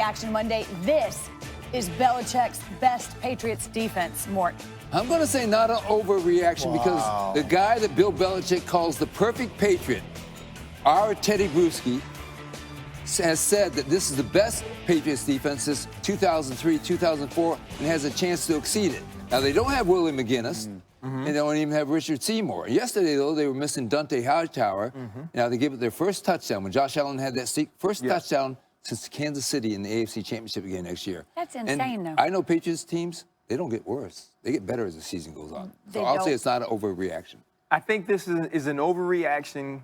Overreaction Monday. This is Belichick's best Patriots defense, Mort. I'm going to say not an overreaction because the guy that Bill Belichick calls the perfect Patriot, our Teddy Bruschi, has said that this is the best Patriots defense since 2003, 2004, and has a chance to exceed it. Now, they don't have Willie McGinnis, and they don't even have Richard Seymour. Yesterday, though, they were missing Dante Hightower. Now, they gave it their first touchdown when Josh Allen had that first touchdown since Kansas City in the AFC Championship game next year. That's insane, though. I know Patriots teams, they don't get worse. They get better as the season goes on. So I'll say it's not an overreaction. I think this is an overreaction,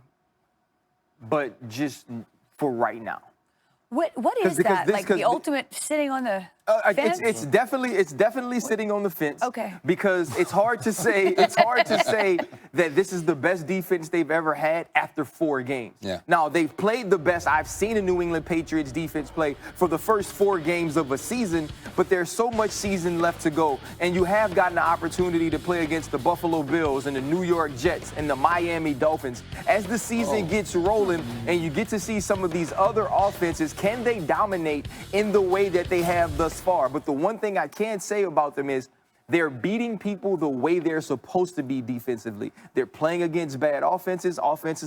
but just for right now. What is that? Like the ultimate sitting on the fence? It's definitely sitting on the fence. Okay. Because it's hard to say that this is the best defense they've ever had after 4 games. Yeah. Now they've played the best I've seen a New England Patriots defense play for the first 4 games of a season, but there's so much season left to go, and you have gotten the opportunity to play against the Buffalo Bills and the New York Jets and the Miami Dolphins. As the season gets rolling and you get to see some of these other offenses, can they dominate in the way that they have thus far? But the one thing I can say about them is they're beating people the way they're supposed to be defensively. They're playing against bad offenses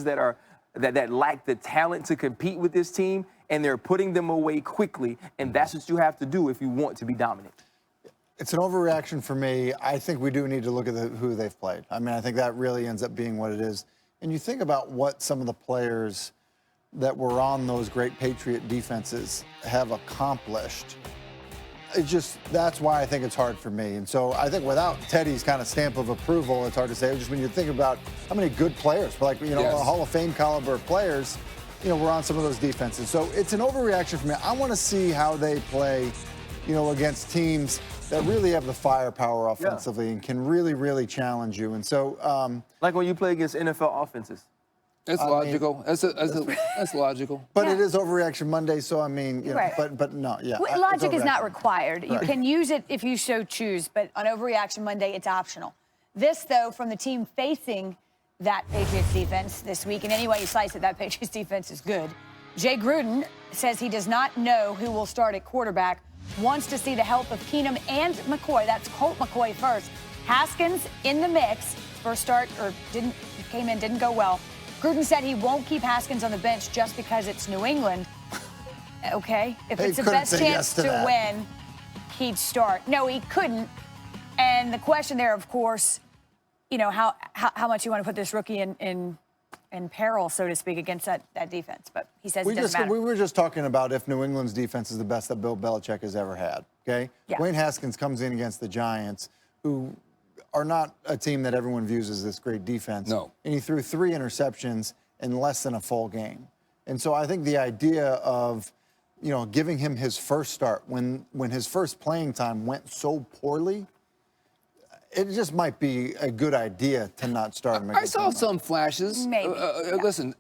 that lack the talent to compete with this team, and they're putting them away quickly, and that's what you have to do if you want to be dominant. It's an overreaction for me. I think we do need to look at who they've played. I mean, I think that really ends up being what it is. And you think about what some of the players that were on those great Patriot defenses have accomplished. That's why I think it's hard for me. And so I think without Teddy's kind of stamp of approval, it's hard to say. Just when you think about how many good players, like, Hall of Fame caliber players, were on some of those defenses. So it's an overreaction for me. I want to see how they play, against teams that really have the firepower offensively and can really, really challenge you. And so, like when you play against NFL offenses. That's logical. That's logical. But it is Overreaction Monday, so I mean, right. but no, yeah. Logic is not required. You can use it if you so choose, but on Overreaction Monday, it's optional. This, though, from the team facing that Patriots defense this week, and any way you slice it, that Patriots defense is good. Jay Gruden says he does not know who will start at quarterback, wants to see the help of Keenum and McCoy. That's Colt McCoy first. Haskins in the mix. First start, didn't go well. Gruden said he won't keep Haskins on the bench just because it's New England. Okay, if it's the best chance to win, he'd start. No, he couldn't. And the question there, of course, how much you want to put this rookie in peril, so to speak, against that defense. But he says it doesn't matter. We were just talking about if New England's defense is the best that Bill Belichick has ever had, okay? Yeah. Dwayne Haskins comes in against the Giants, who are not a team that everyone views as this great defense. No. And he threw 3 interceptions in less than a full game. And so I think the idea of, giving him his first start when his first playing time went so poorly, it just might be a good idea to not start him. I saw some flashes. Maybe. Listen,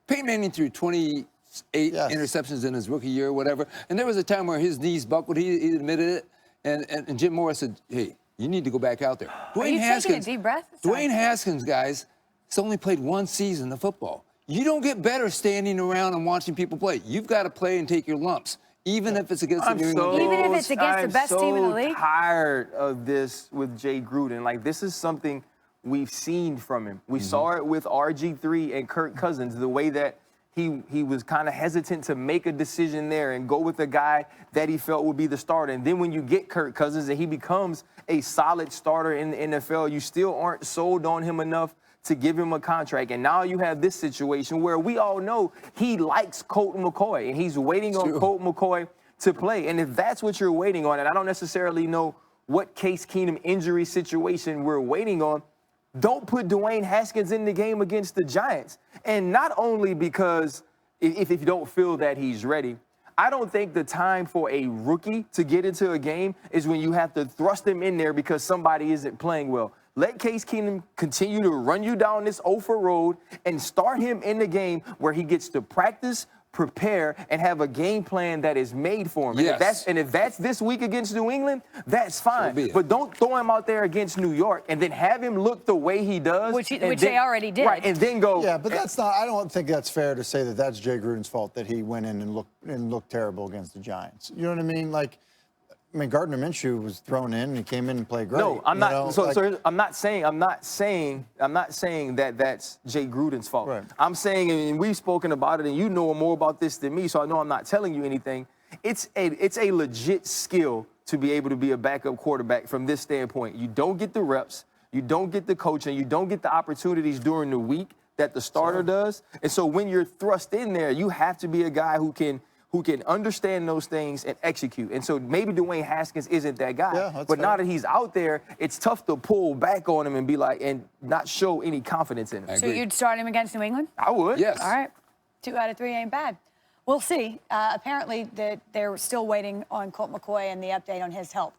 Peyton Manning threw 28 interceptions in his rookie year or whatever, and there was a time where his knees buckled. He admitted it, and Jim Morris said, hey, you need to go back out there. Dwayne Haskins, taking a deep breath? Dwayne Haskins, guys, has only played 1 season of football. You don't get better standing around and watching people play. You've got to play and take your lumps, even if it's against the New England. Even if it's against the best team in the league. I'm so tired of this with Jay Gruden. Like, this is something we've seen from him. We saw it with RG3 and Kirk Cousins, the way that he was kind of hesitant to make a decision there and go with the guy that he felt would be the starter. And then when you get Kirk Cousins and he becomes a solid starter in the NFL, you still aren't sold on him enough to give him a contract. And now you have this situation where we all know he likes Colt McCoy, and he's waiting on Colt McCoy to play. And if that's what you're waiting on, and I don't necessarily know what Case Keenum injury situation we're waiting on, don't put Dwayne Haskins in the game against the Giants. And not only because if you don't feel that he's ready, I don't think the time for a rookie to get into a game is when you have to thrust him in there because somebody isn't playing well. Let Case Keenum continue to run you down this Ophir road and start him in the game where he gets to practice, prepare, and have a game plan that is made for him. Yes. And if that's this week against New England, that's fine. So but don't throw him out there against New York and then have him look the way he does. Which they already did. Right, and then go. Yeah, but that's not. I don't think that's fair to say that that's Jay Gruden's fault that he went in and looked terrible against the Giants. You know what I mean? Like, I mean, Gardner Minshew was thrown in and he came in and played great. No, I'm not. You know, So I'm not saying that that's Jay Gruden's fault. Right. I'm saying, and we've spoken about it, and you know more about this than me, so I know I'm not telling you anything. It's a legit skill to be able to be a backup quarterback from this standpoint. You don't get the reps, you don't get the coaching, you don't get the opportunities during the week that the starter does. And so when you're thrust in there, you have to be a guy who can understand those things and execute. And so maybe Dwayne Haskins isn't that guy. Yeah, but now that he's out there, it's tough to pull back on him and be like, and not show any confidence in him. So you'd start him against New England? I would. Yes. All right. 2 out of 3 ain't bad. We'll see. Apparently, they're still waiting on Colt McCoy and the update on his health.